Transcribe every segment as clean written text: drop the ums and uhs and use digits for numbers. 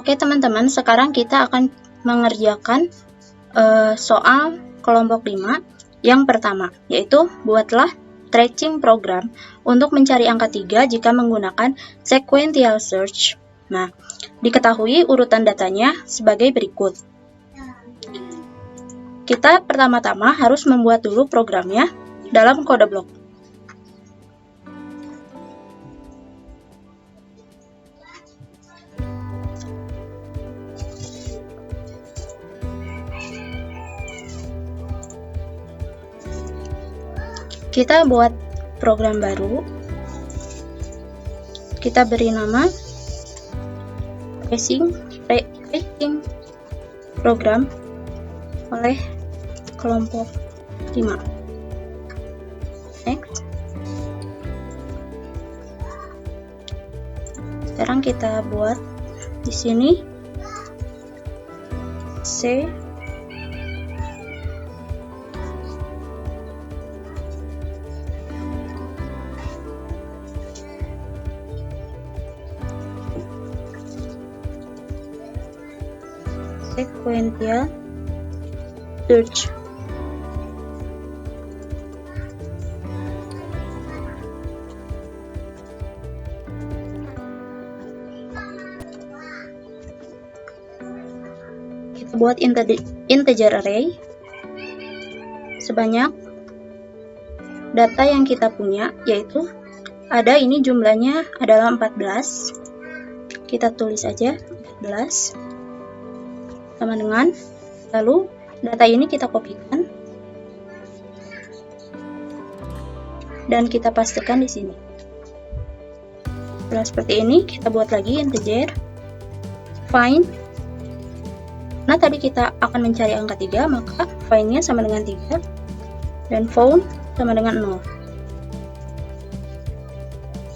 Oke teman-teman, sekarang kita akan mengerjakan soal kelompok 5 yang pertama, yaitu buatlah stretching program untuk mencari angka 3 jika menggunakan sequential search. Nah, diketahui urutan datanya sebagai berikut. Kita pertama-tama harus membuat dulu programnya dalam kode blok. Kita buat program baru, kita beri nama stretching program oleh kelompok 5. Next. Sekarang kita buat di sini C sequential search. Kita buat integer array sebanyak data yang kita punya, yaitu ada ini jumlahnya adalah 14. Kita tulis aja 14 sama dengan, lalu data ini kita kopikan dan kita pastekan di sini. Setelah seperti ini, kita buat lagi integer find. Nah, tadi kita akan mencari angka 3, maka find-nya sama dengan 3 dan found sama dengan 0.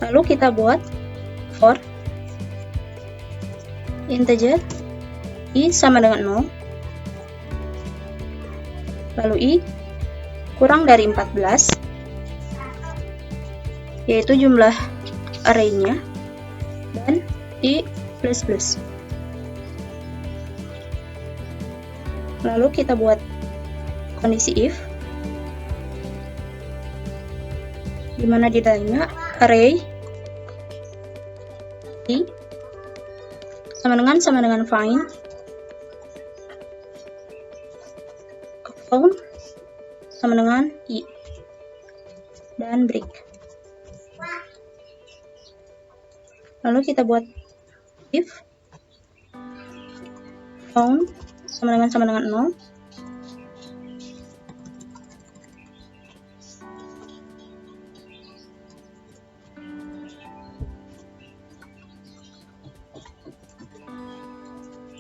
Lalu kita buat for integer i sama dengan 0, lalu i kurang dari 14, yaitu jumlah array-nya, dan i plus plus. Lalu kita buat kondisi if, di mana di dalamnya array i sama dengan find, found sama dengan i, dan break. Lalu kita buat if found sama dengan 0,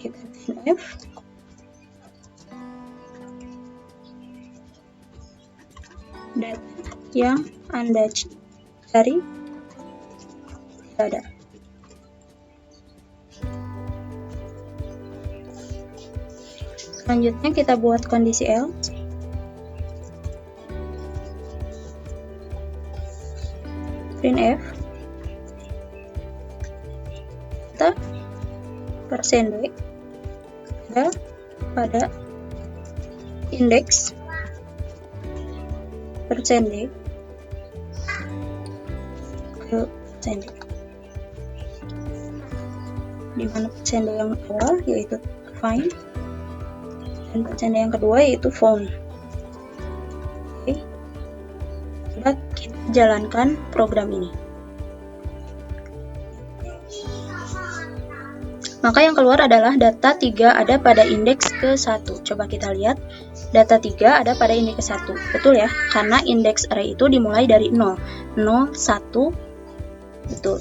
kita if data yang Anda cari tidak ada. Selanjutnya kita buat kondisi else. Printf data %d ada pada indeks %d ke %d, di mana %d yang awal yaitu find dan % yang kedua yaitu found. Oke, coba kita jalankan program ini. Maka yang keluar adalah data 3 ada pada indeks ke-1. Coba kita lihat, data 3 ada pada indeks ke-1. Betul ya? Karena indeks array itu dimulai dari 0. 0, 1, betul.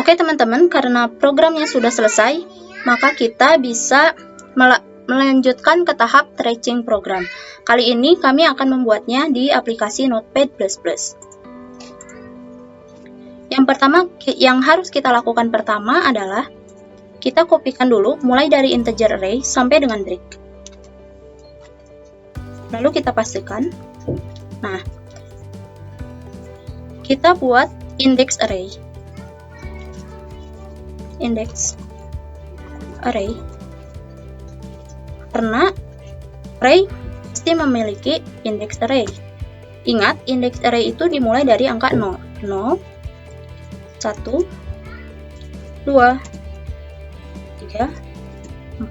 Oke teman-teman, karena programnya sudah selesai, maka kita bisa melanjutkan ke tahap stretching program. Kali ini kami akan membuatnya di aplikasi Notepad++. Yang harus kita lakukan pertama adalah kita kopikan dulu mulai dari integer array sampai dengan break. Lalu kita pastikan. Nah, kita buat index array. Index array. Karena array pasti memiliki index array. Ingat, index array itu dimulai dari angka 0. 0, 1, 2, 3, 4,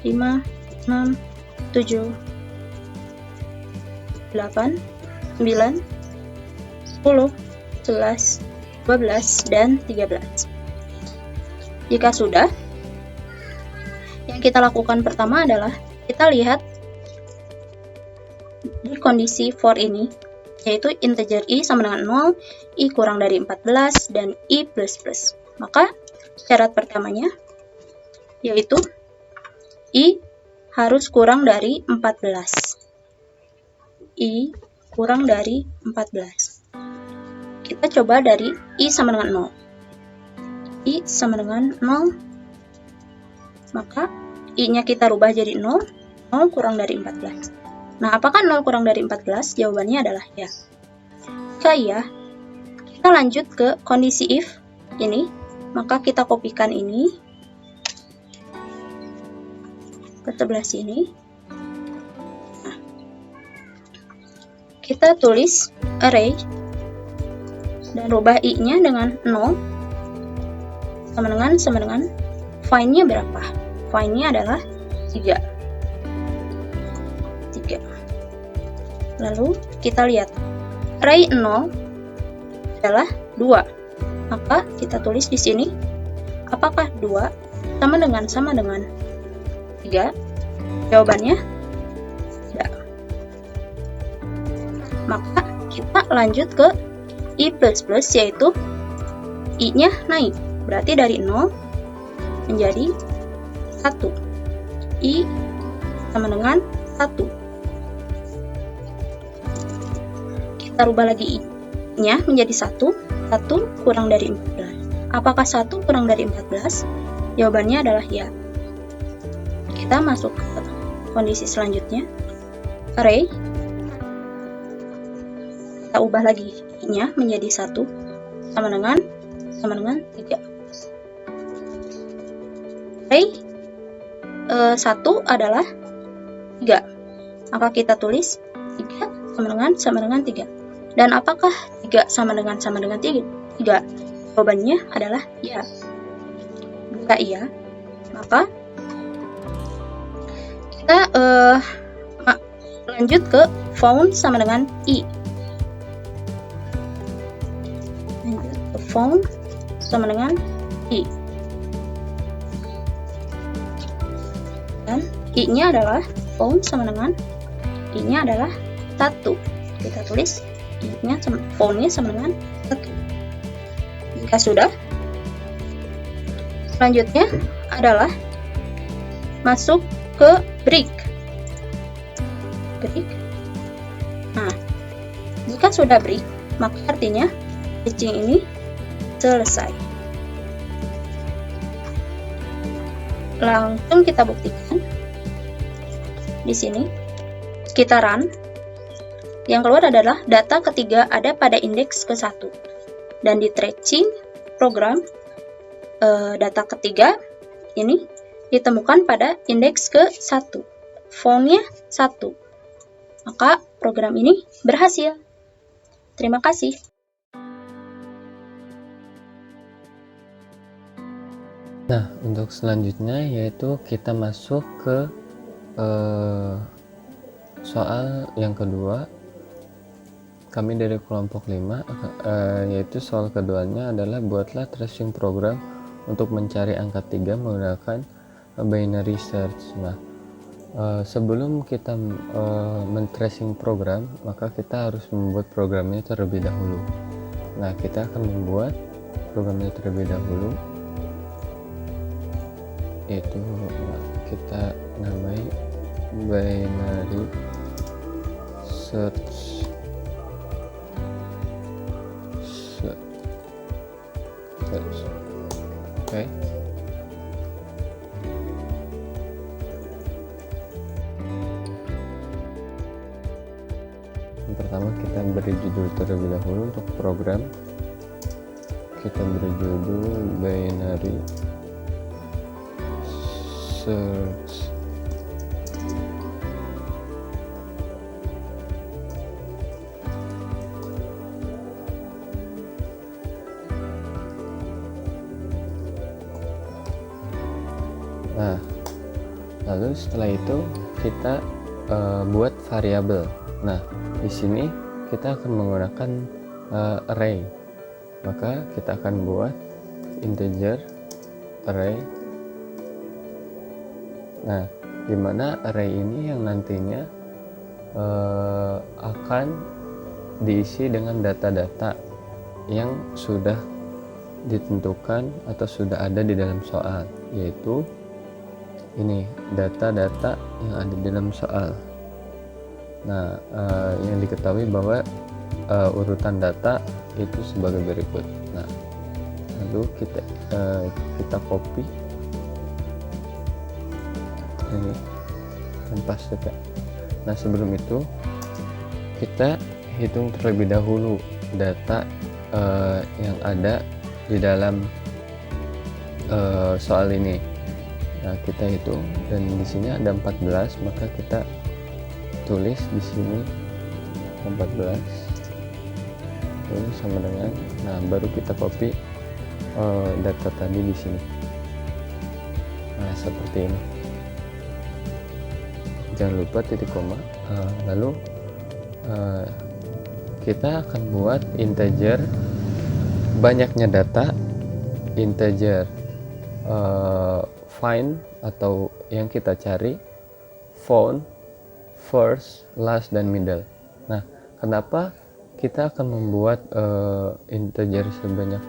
5, 6, 7, 8, 9, 10, 11, 12, dan 13. Jika sudah, yang kita lakukan pertama adalah kita lihat di kondisi for ini, yaitu integer i sama dengan 0, i kurang dari 14, dan i plus plus. Maka syarat pertamanya yaitu i harus kurang dari 14. I kurang dari 14. Kita coba dari i sama dengan 0. I sama dengan 0, maka i-nya kita rubah jadi 0, 0 kurang dari 14. Nah, apakah 0 kurang dari 14? Jawabannya adalah ya. Jika iya, kita lanjut ke kondisi if ini, maka kita kopikan ini ke sebelah sini. Nah, kita tulis array dan rubah i-nya dengan 0 sama dengan find-nya berapa? Find-nya adalah 3. Lalu kita lihat array 0 adalah 2. Maka kita tulis di sini apakah 2 sama dengan 3? Jawabannya tidak. Maka kita lanjut ke i plus plus, yaitu i-nya naik. Berarti dari 0 menjadi 1. I sama dengan 1. Kita rubah lagi i-nya menjadi 1. 1 kurang dari 14. Apakah 1 kurang dari 14? Jawabannya adalah ya. Kita masuk ke kondisi selanjutnya. Array. Kita ubah lagi i-nya menjadi 1 sama dengan 3. Array 1 adalah 3. Maka kita tulis 3 sama dengan 3. Dan apakah 3 sama dengan 3? Jawabannya adalah ya. Jika iya, maka kita lanjut ke found sama dengan i. Lanjut ke found sama dengan i. Dan i-nya adalah found sama dengan i-nya adalah 1. Kita tulis i-nya found-nya sama dengan 1. Jika sudah, selanjutnya adalah masuk ke break. Nah, jika sudah break, maka artinya stitching ini selesai. Langsung kita buktikan di sini. Kita run. Yang keluar adalah data ketiga ada pada indeks ke-1. Dan di tracing program, data ketiga ini ditemukan pada indeks ke-1. Found-nya 1. Maka program ini berhasil. Terima kasih. Nah, untuk selanjutnya yaitu kita masuk ke soal yang kedua. Kami dari kelompok 5, yaitu soal keduanya adalah buatlah tracing program untuk mencari angka 3 menggunakan binary search. Nah, sebelum kita men-tracing program, maka kita harus membuat programnya terlebih dahulu. Nah, kita akan membuat programnya terlebih dahulu, yaitu kita namai binary search. Oke. Yang pertama kita beri judul terlebih dahulu untuk program. Kita beri judul binary search. Nah, lalu setelah itu kita buat variabel. Nah, di sini kita akan menggunakan array. Maka kita akan buat integer array. Nah, di mana array ini yang nantinya akan diisi dengan data-data yang sudah ditentukan atau sudah ada di dalam soal, yaitu ini data-data yang ada di dalam soal. Nah, yang diketahui bahwa urutan data itu sebagai berikut. Nah, lalu kita copy ini dan paste. Nah, sebelum itu kita hitung terlebih dahulu data yang ada di dalam soal ini. Nah, kita hitung dan di sini ada 14, maka kita tulis di sini 14 ini sama dengan, nah baru kita copy data tadi di sini. Nah, seperti ini. Jangan lupa titik koma. Lalu kita akan buat integer banyaknya data, integer find atau yang kita cari, found, first, last, dan middle. Nah, kenapa kita akan membuat integer sebanyak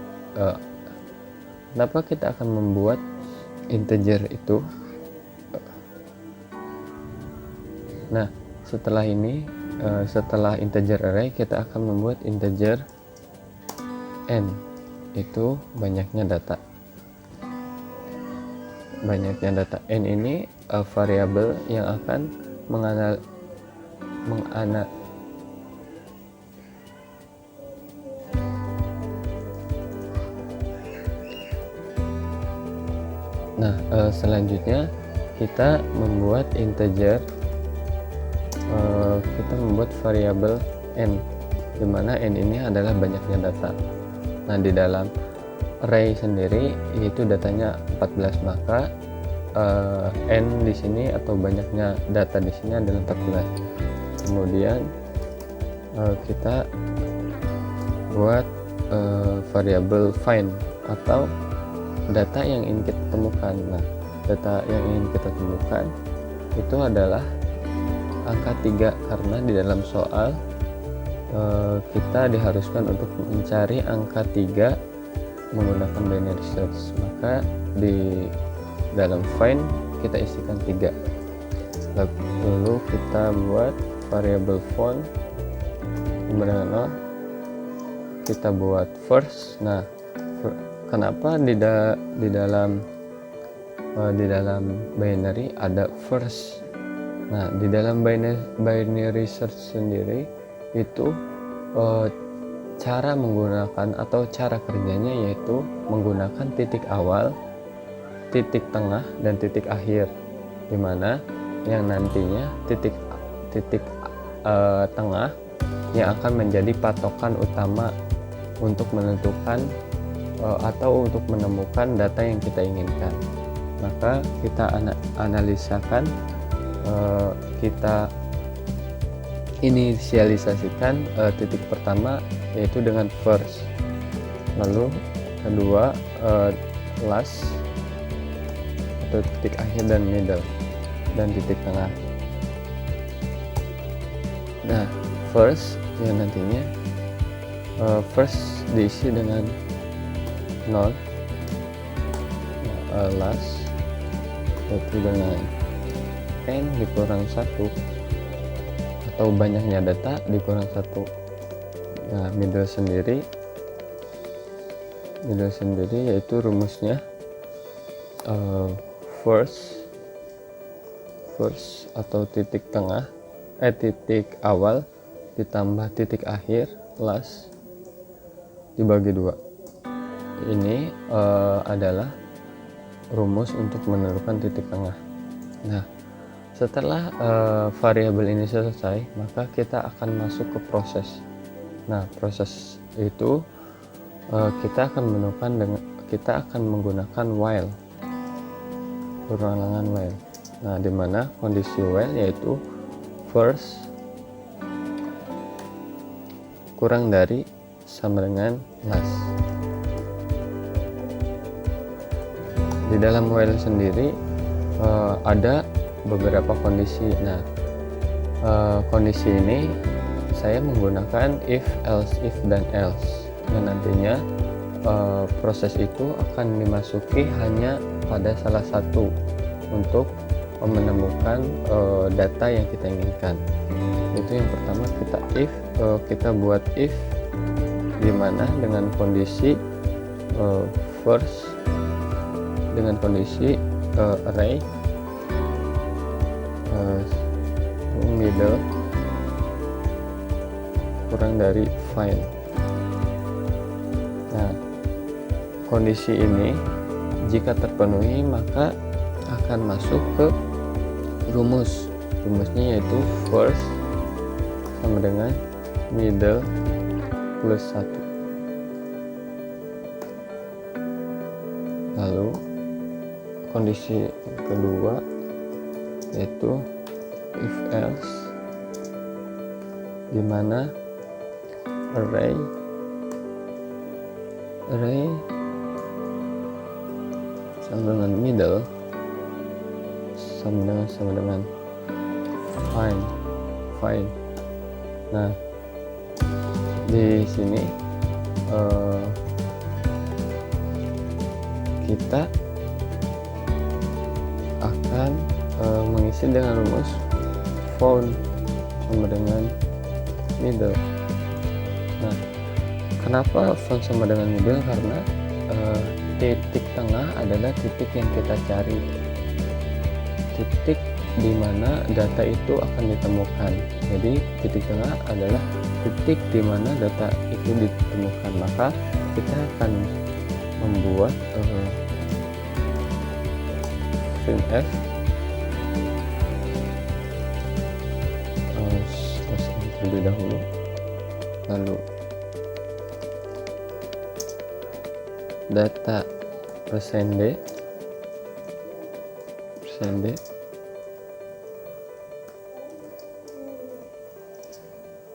kenapa kita akan membuat integer itu? Nah, setelah ini setelah integer array kita akan membuat integer n, itu banyaknya data. Banyaknya data n ini variabel yang akan Nah, selanjutnya kita membuat integer, kita membuat variabel n, dimana n ini adalah banyaknya data. Nah, di dalam array sendiri yaitu datanya 14, maka n di sini atau banyaknya data di sini adalah 14. Kemudian kita buat variabel find atau data yang ingin kita temukan. Nah, data yang ingin kita temukan itu adalah angka 3, karena di dalam soal kita diharuskan untuk mencari angka 3 menggunakan binary search. Maka di dalam find kita isikan 3. Lalu kita buat variabel font dengan 0. Kita buat first. Nah, kenapa di dalam binary ada first? Nah, di dalam binary search sendiri itu cara menggunakan atau cara kerjanya yaitu menggunakan titik awal, titik tengah, dan titik akhir, dimana yang nantinya titik tengah yang akan menjadi patokan utama untuk menentukan atau untuk menemukan data yang kita inginkan. Maka kita analisakan, kita inisialisasikan titik pertama yaitu dengan first, lalu kedua last atau titik akhir, dan middle, dan titik tengah. Nah, first yang nantinya first diisi dengan 0, last yaitu dengan n dikurang 1 atau banyaknya data dikurang 1. Nah, middle sendiri yaitu rumusnya first atau titik tengah, titik awal ditambah titik akhir last dibagi 2. Ini adalah rumus untuk menentukan titik tengah. Nah, setelah variabel ini selesai, maka kita akan masuk ke proses. Nah, proses itu kita akan menggunakan while, berulangan while. Nah, di mana kondisi while yaitu first kurang dari sama dengan last. Di dalam while sendiri ada beberapa kondisi. Nah, kondisi ini saya menggunakan if, else, if, dan else. Dan nantinya proses itu akan dimasuki hanya pada salah satu untuk menemukan data yang kita inginkan. Itu yang pertama, kita buat if, dimana dengan kondisi first dengan kondisi array middle kurang dari find. Nah, kondisi ini jika terpenuhi maka akan masuk ke rumusnya yaitu first sama dengan middle plus 1. Lalu kondisi kedua yaitu if else, di mana array sama dengan middle sama dengan find. Nah, di sini kita akan mengisi dengan rumus found sama dengan middle. Nah, kenapa found sama dengan middle? Karena titik tengah adalah titik yang kita cari, titik di mana data itu akan ditemukan. Jadi titik tengah adalah titik di mana data itu ditemukan. Maka kita akan membuat printf terlebih dahulu, lalu data %d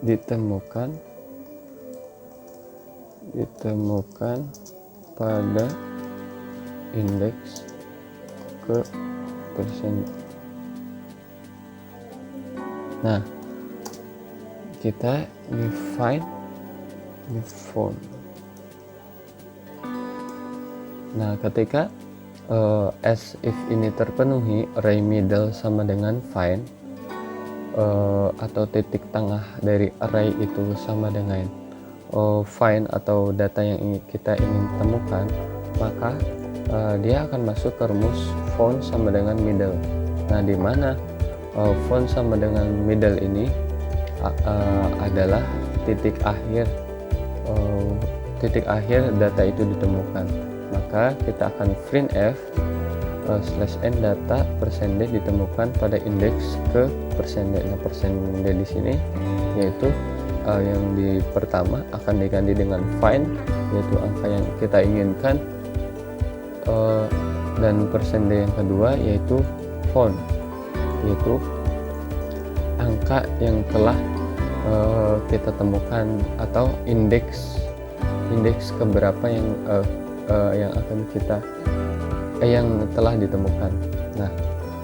ditemukan pada indeks ke persen. Nah, kita find found. Nah, ketika as if ini terpenuhi, array middle sama dengan find, atau titik tengah dari array itu sama dengan find atau data yang kita ingin temukan, maka dia akan masuk ke rumus found sama dengan middle. Nah, di mana found sama dengan middle ini adalah titik akhir data itu ditemukan. Maka kita akan printf /n data %d ditemukan pada indeks ke %d. Nah, %d di sini yaitu yang di pertama akan diganti dengan find, yaitu angka yang kita inginkan, dan %d yang kedua yaitu found, yaitu angka yang telah kita temukan atau indeks keberapa yang akan kita yang telah ditemukan. Nah,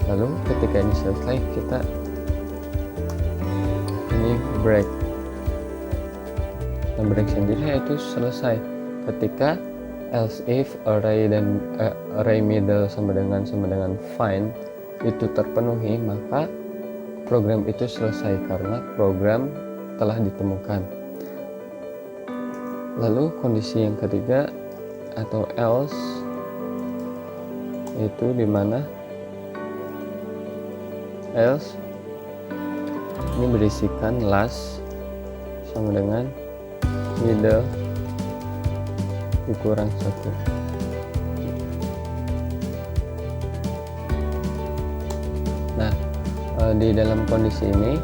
lalu ketika ini selesai, kita ini break. Nah, break sendiri yaitu selesai ketika else if array middle sama dengan find itu terpenuhi, maka program itu selesai karena program telah ditemukan. Lalu kondisi yang ketiga atau else, itu dimana else ini berisikan last sama dengan middle dikurang 1. Nah, di dalam kondisi ini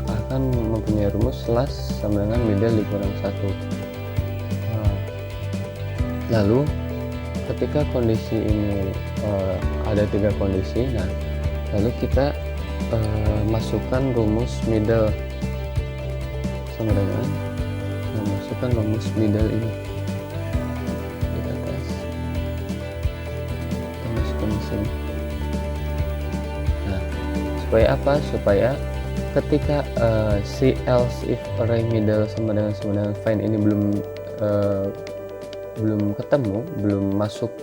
akan mempunyai rumus slash sama dengan middle dikurang 1. Lalu ketika kondisi ini ada 3 kondisi, nah lalu kita masukkan rumus middle sama dengan memasukkan rumus middle ini di atas, kita masukkan di sini. Nah, supaya apa? Supaya ketika si else if array middle sama dengan find ini belum ketemu, belum masuk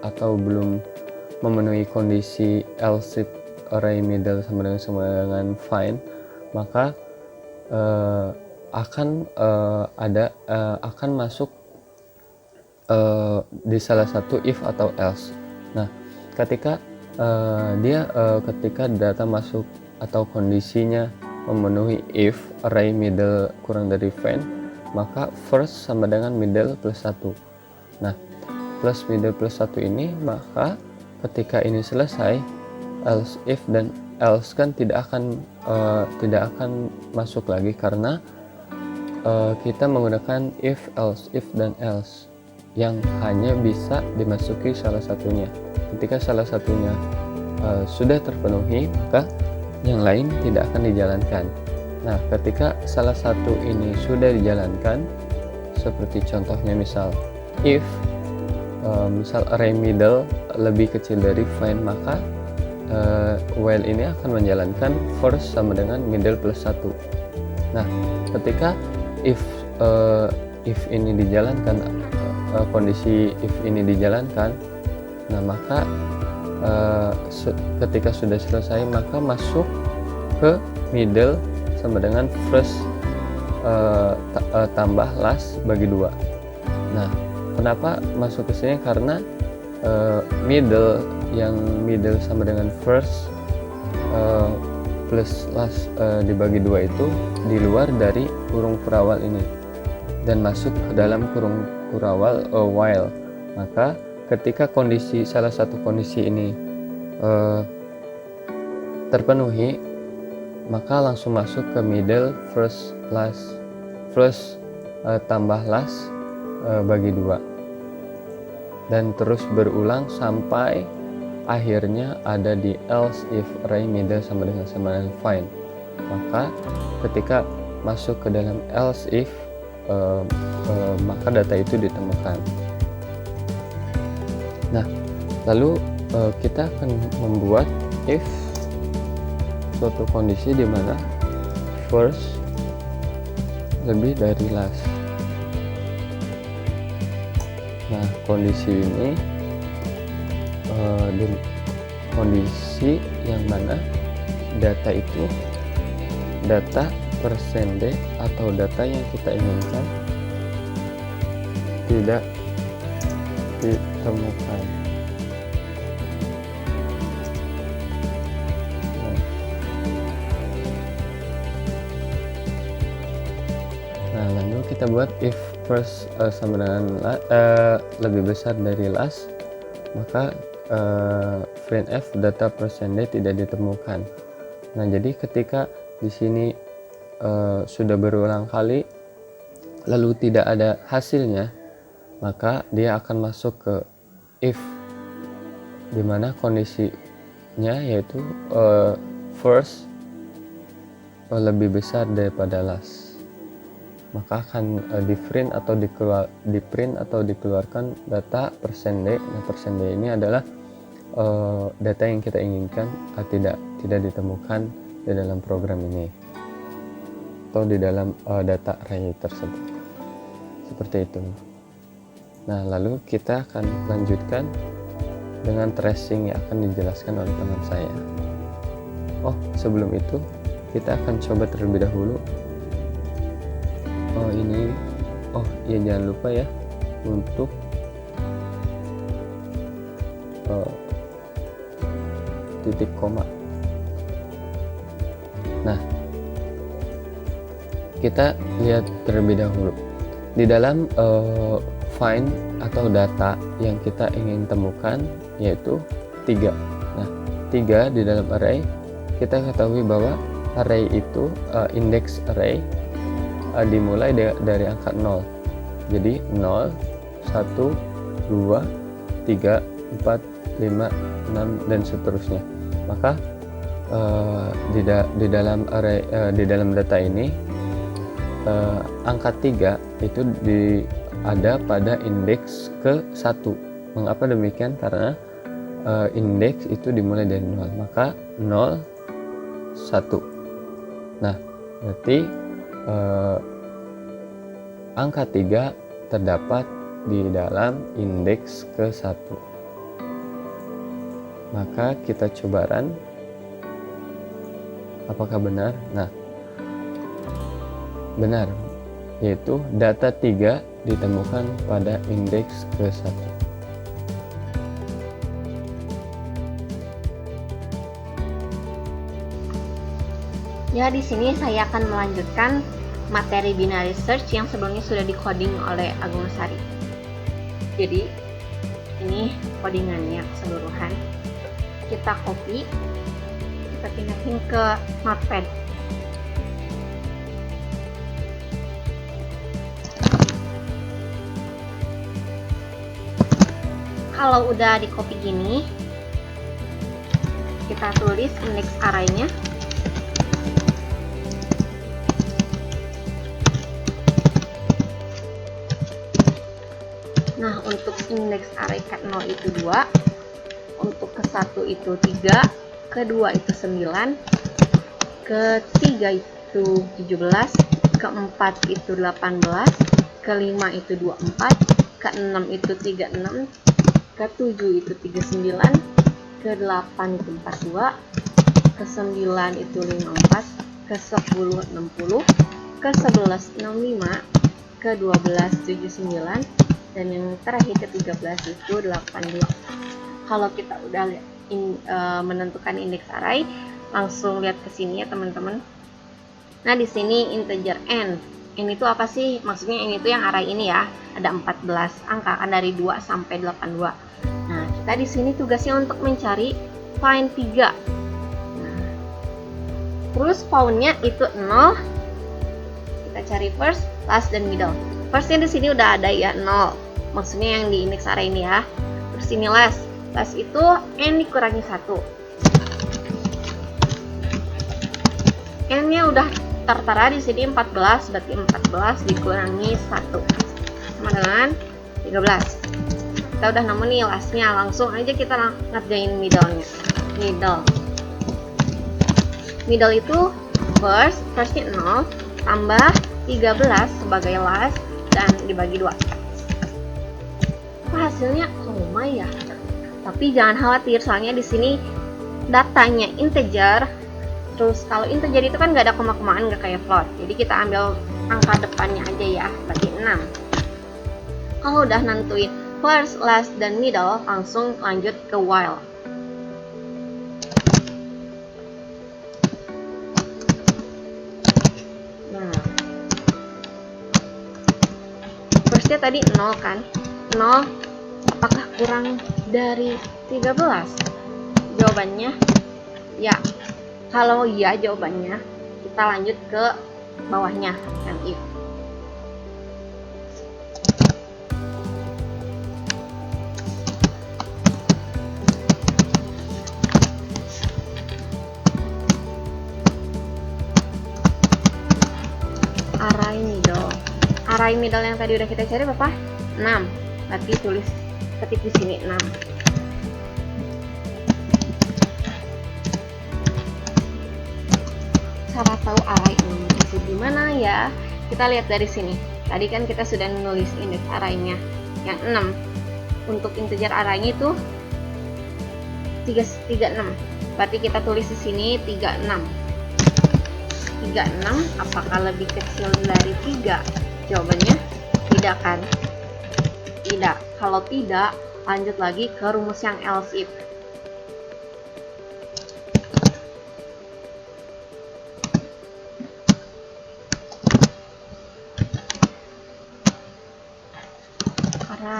atau belum memenuhi kondisi else if array middle sama dengan find, maka akan masuk di salah satu if atau else. Nah, ketika ketika data masuk atau kondisinya memenuhi if array middle kurang dari find, maka first sama dengan middle plus 1. Nah, plus middle plus 1 ini, maka ketika ini selesai, else if dan else kan tidak akan masuk lagi karena kita menggunakan if, dan else yang hanya bisa dimasuki salah satunya. Ketika salah satunya sudah terpenuhi, maka yang lain tidak akan dijalankan. Nah, ketika salah satu ini sudah dijalankan, seperti contohnya misal if misal array middle lebih kecil dari find, maka while ini akan menjalankan first sama dengan middle plus 1. Nah, ketika if ini dijalankan, kondisi if ini dijalankan, nah maka ketika sudah selesai, maka masuk ke middle sama dengan first tambah last bagi 2. Nah, kenapa masuk ke sini? Karena middle sama dengan first plus last dibagi 2 itu di luar dari kurung kurawal ini dan masuk ke dalam kurung kurawal while. Maka ketika salah satu kondisi ini terpenuhi, maka langsung masuk ke middle first tambah last bagi 2, dan terus berulang sampai akhirnya ada di else if array middle sama dengan find. Maka ketika masuk ke dalam else if, maka data itu ditemukan. Nah, lalu kita akan membuat if suatu kondisi di mana first lebih dari last. Nah, kondisi ini kondisi yang mana data itu data %d atau data yang kita inginkan tidak ditemukan. Nah, lalu kita buat if first sama dengan lebih besar dari last, maka printf data %d tidak ditemukan. Nah, jadi ketika di sini sudah berulang kali lalu tidak ada hasilnya, maka dia akan masuk ke if dimana kondisinya yaitu first lebih besar daripada last, maka akan di print atau dikeluarkan data %d. Nah, %d ini adalah data yang kita inginkan tidak ditemukan di dalam program ini atau di dalam data array tersebut, seperti itu. Nah, lalu kita akan lanjutkan dengan tracing yang akan dijelaskan oleh teman saya. Sebelum itu kita akan coba terlebih dahulu. Jangan lupa ya untuk titik koma. Nah, kita lihat terlebih dahulu. Di dalam find atau data yang kita ingin temukan yaitu 3. Nah, 3 di dalam array, kita ketahui bahwa array itu index array dimulai dari angka 0. Jadi 0, 1, 2, 3, 4, 5, 6 dan seterusnya. Maka di dalam array di dalam data ini angka 3 itu ada pada indeks ke-1. Mengapa demikian? Karena indeks itu dimulai dari 0. Maka 0, 1. Nah, berarti angka 3 terdapat di dalam indeks ke-1. Maka kita coba run. Apakah benar? Nah, benar, yaitu data 3 ditemukan pada indeks ke-1. Ya, di sini saya akan melanjutkan materi binary search yang sebelumnya sudah di-coding oleh Agung Sari. Jadi, ini codingannya keseluruhan. Kita copy, kita pindahin ke Notepad. Kalau udah di copy gini, kita tulis index array-nya. Nah, untuk indeks array ke-0 itu 2, untuk ke-1 itu 3, ke-2 itu 9, ke-3 itu 17, ke-4 itu 18, ke-5 itu 24, ke-6 itu 36, ke-7 itu 39, ke-8 itu 42, ke-9 itu 54, ke-10 60, ke-11 65, ke-12 79, dan yang terakhir ke-13 itu 82. Kalau kita udah menentukan indeks array, langsung lihat ke sini ya teman-teman. Nah, di sini integer n. N itu apa sih? Maksudnya n itu yang array ini ya. Ada 14 angka kan dari 2 sampai 82. Nah, kita di sini tugasnya untuk mencari find 3. Nah, terus found-nya itu 0. Kita cari first, last, dan middle. First-nya di sini udah ada ya 0. Maksudnya yang di indeks array ini ya. Terus ini last. Last itu n dikurangi 1. N-nya udah tertera di sini 14, berarti 14 dikurangi 1 sama dengan 13. Kita udah nemu nih last-nya, langsung aja kita ngerjain middle-nya. Middle itu first-nya 0 tambah 13 sebagai last dan dibagi 2. Hasilnya koma ya. Tapi jangan khawatir, soalnya di sini datanya integer. Terus kalau integer itu kan nggak ada koma-komaan, nggak kayak float. Jadi kita ambil angka depannya aja ya, berarti 6. Kalau udah nentuin first, last, dan middle, langsung lanjut ke while. Nah, firstnya tadi 0 kan? 0 apakah kurang dari 13? Jawabannya ya. Kalau ya jawabannya, kita lanjut ke bawahnya, yang if. Array middle yang tadi udah kita cari berapa? 6. Berarti ketik di sini 6. Cara tahu array ini itu gimana ya? Kita lihat dari sini. Tadi kan kita sudah menulis indeks array-nya yang 6. Untuk integer array-nya itu 36. Berarti kita tulis di sini 36. 36 apakah lebih kecil dari 3? Jawabannya tidak kan? Tidak. Kalau tidak, lanjut lagi ke rumus yang else if.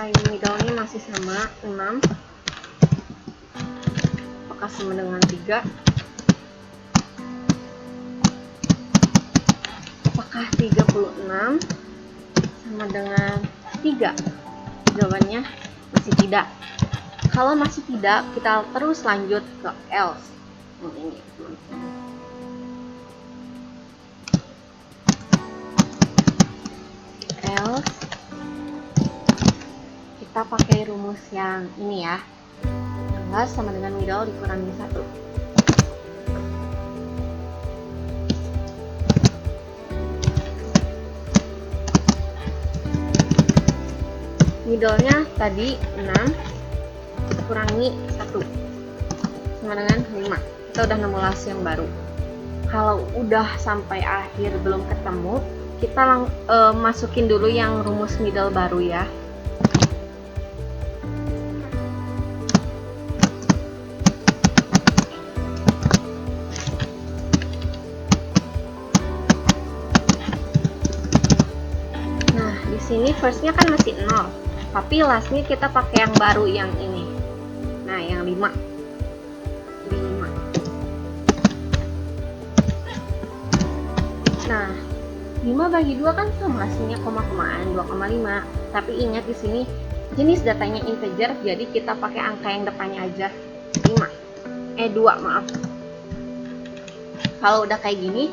arah middle-nya masih sama 6. Apakah sama dengan 3? Apakah 36 sama dengan 3? Jawabannya masih tidak. Kalau masih tidak, kita terus lanjut ke else. Ini else, kita pakai rumus yang ini ya. 16 sama dengan middle dikurangi 1. Middle-nya tadi 6 kurangi 1 sama dengan 5. Kita udah nemu hasil yang baru. Kalau udah sampai akhir belum ketemu, kita masukin dulu yang rumus middle baru ya. Nah, di sini first-nya kan masih 0. Tapi lastnya kita pakai yang baru yang ini. Nah, yang 5. Nah, 5 bagi 2 kan sama hasilnya koma-komaan 2,5. Tapi ingat di sini jenis datanya integer, jadi kita pakai angka yang depannya aja 2, maaf. Kalau udah kayak gini,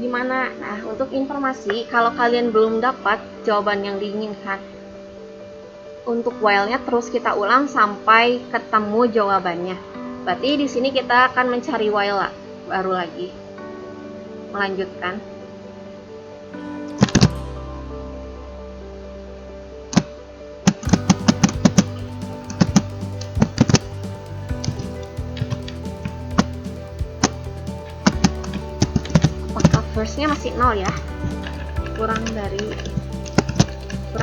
gimana? Nah, untuk informasi, kalau kalian belum dapat jawaban yang diinginkan, untuk while-nya terus kita ulang sampai ketemu jawabannya. Berarti di sini kita akan mencari while baru lagi. Melanjutkan. Apakah first-nya masih 0 ya? Kurang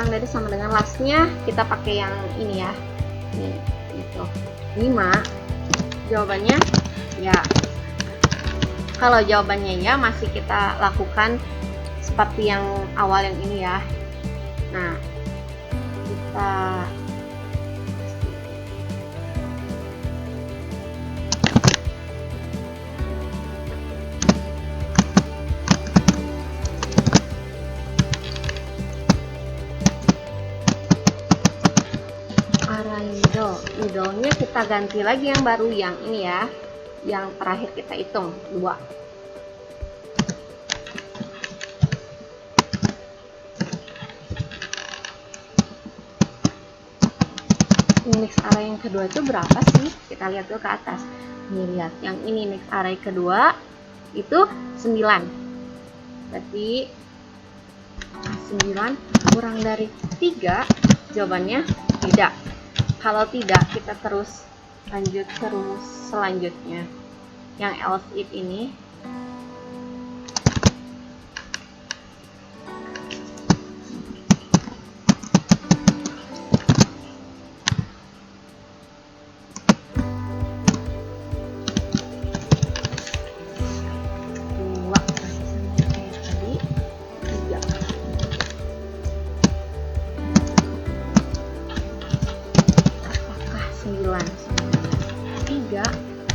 dari sama dengan last-nya, kita pakai yang ini ya. Ini gitu. 5. Jawabannya ya. Kalau jawabannya ya, masih kita lakukan seperti yang awal yang ini ya. Nah, kita arah middle-nya kita ganti lagi yang baru yang ini ya. Yang terakhir kita hitung 2. Next array yang kedua itu berapa sih? Kita lihat dulu ke atas. Nih, lihat yang ini next array kedua itu 9. Berarti 9 kurang dari 3, jawabannya tidak. Kalau tidak, kita terus lanjut ke rumus selanjutnya yang else if ini.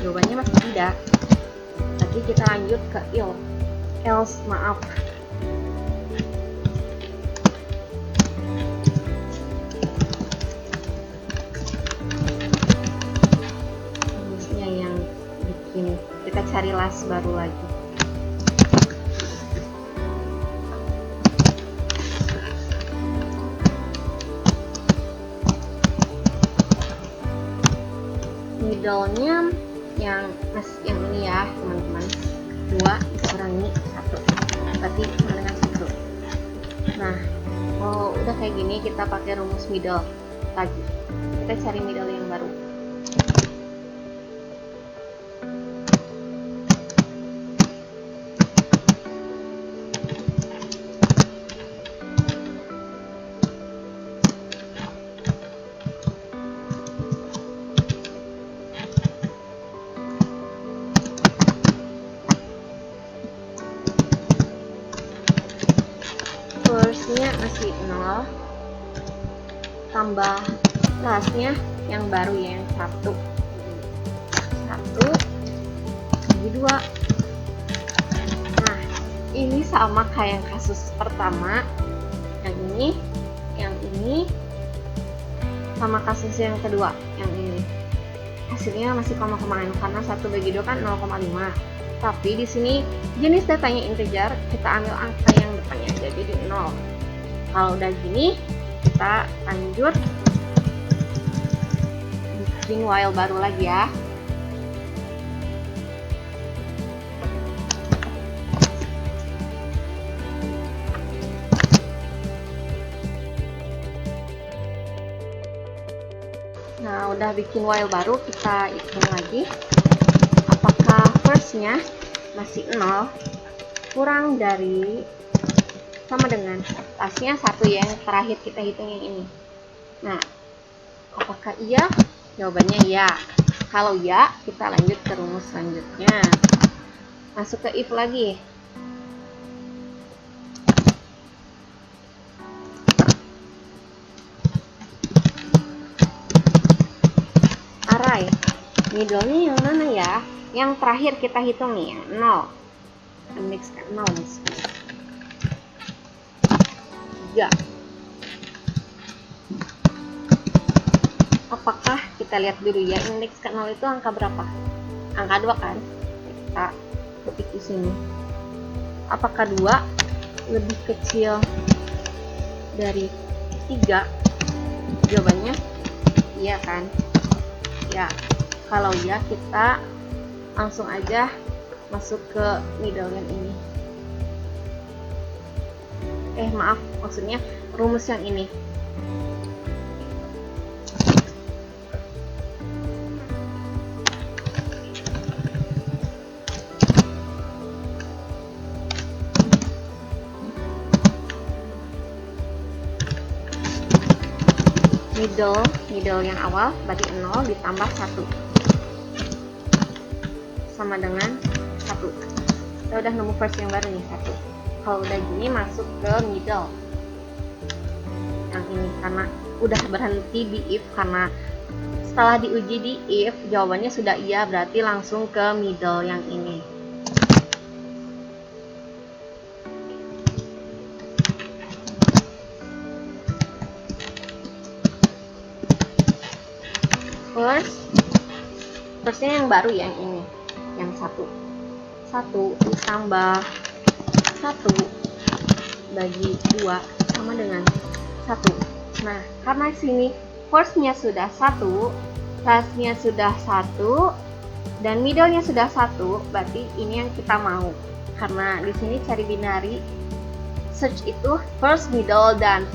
Jawabannya masih tidak. Jadi kita lanjut ke else, maaf. Rumusnya yang bikin kita cari last baru lagi. Middle-nya yang ini ya teman-teman, 2 dikurangi 1, berarti sama dengan 1. Nah, kalau udah kayak gini, kita pakai rumus middle lagi. Kita cari middle yang baru. First-nya masih 0. tambah lastnya yang baru ya, yang 1 bagi 2. Nah, ini sama kayak yang kasus pertama. Yang ini sama kasus yang kedua, yang ini. Hasilnya masih koma-komaan karena 1 bagi 2 kan 0,5. Tapi di sini jenis datanya integer, kita ambil angka yang depannya aja jadi 0. Kalau udah gini, kita lanjut bikin while baru lagi ya. Nah, udah bikin while baru, kita hitung lagi apakah first-nya masih 0 kurang dari sama dengan last-nya 1 ya, yang terakhir kita hitung yang ini. Nah, apakah iya? Jawabannya iya. Kalau iya, kita lanjut ke rumus selanjutnya. Masuk ke if lagi. Array, middle-nya yang mana ya? Yang terakhir kita hitung nih, yang 0. Index 0 3. Apakah kita lihat dulu ya, indeks ke 0 itu angka berapa? Angka 2 kan? Kita ketik di sini. Apakah 2 lebih kecil dari 3? Jawabannya iya kan? Ya. Kalau ya, kita langsung aja masuk ke middle yang ini. Maaf, maksudnya rumus yang ini. Middle yang awal berarti 0 ditambah 1 sama dengan 1. Kita udah nemu first yang baru nih, 1. Kalau udah gini masuk ke middle yang ini, karena udah berhenti di if, karena setelah diuji di if jawabannya sudah iya, berarti langsung ke middle yang ini. Firstnya yang baru yang ini, yang 1 ditambah 1 bagi 2 sama dengan 1. Nah, karena sini firstnya sudah 1, lastnya sudah 1, dan middle-nya sudah 1, berarti ini yang kita mau. Karena di sini cari binary search itu first, middle, dan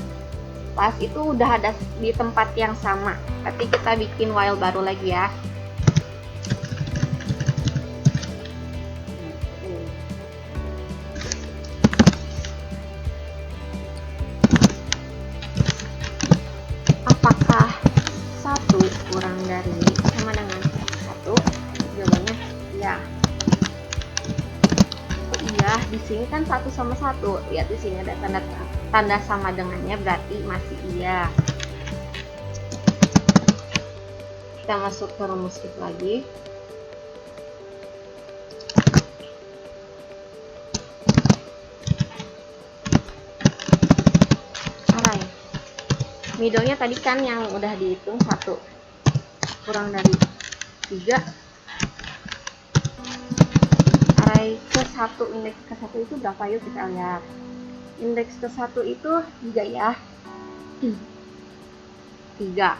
last itu udah ada di tempat yang sama. Berarti kita bikin while baru lagi ya. Apakah 1 kurang dari sama dengan 1? Jawabannya iya. Oh iya, di sini kan 1 sama 1. Lihat di sini ada tanda sama dengannya, berarti masih iya. Kita masuk ke rumus if lagi. Middle-nya tadi kan yang udah dihitung 1 kurang dari 3. Array ke 1, indeks ke 1 itu berapa? Yuk kita lihat. Indeks ke 1 itu 3 ya. 3.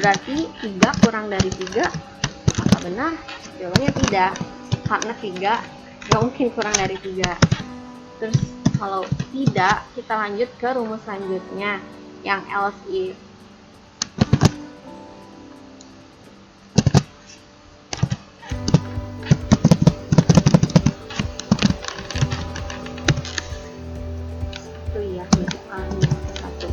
Berarti 3 kurang dari 3. Apakah benar? Jawabannya tidak. Karena 3 nggak mungkin kurang dari 3. Terus kalau tidak, kita lanjut ke rumus selanjutnya, yang else if. Itu ya, masukkan 1.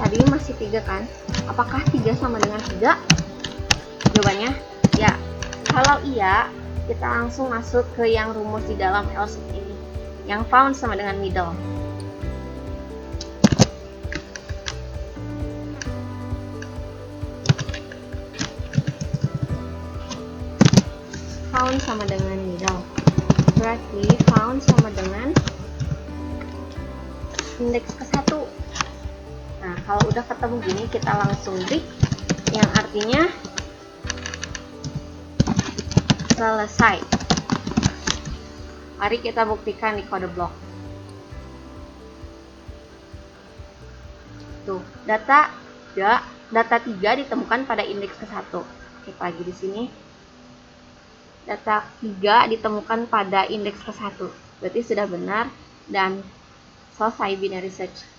Tadi masih 3 kan? Apakah 3 sama dengan 3? Jawabannya ya. Kalau iya, kita langsung masuk ke yang rumus di dalam else if ini, yang found sama dengan middle. found sama dengan middle. Berarti found sama dengan indeks ke-1. Nah, kalau udah ketemu gini, kita langsung break, yang artinya selesai. Mari kita buktikan di kode blok. Tuh, data 3 ditemukan pada indeks ke-1. Cek lagi di sini. Data 3 ditemukan pada indeks ke-1. Berarti sudah benar dan selesai binary search.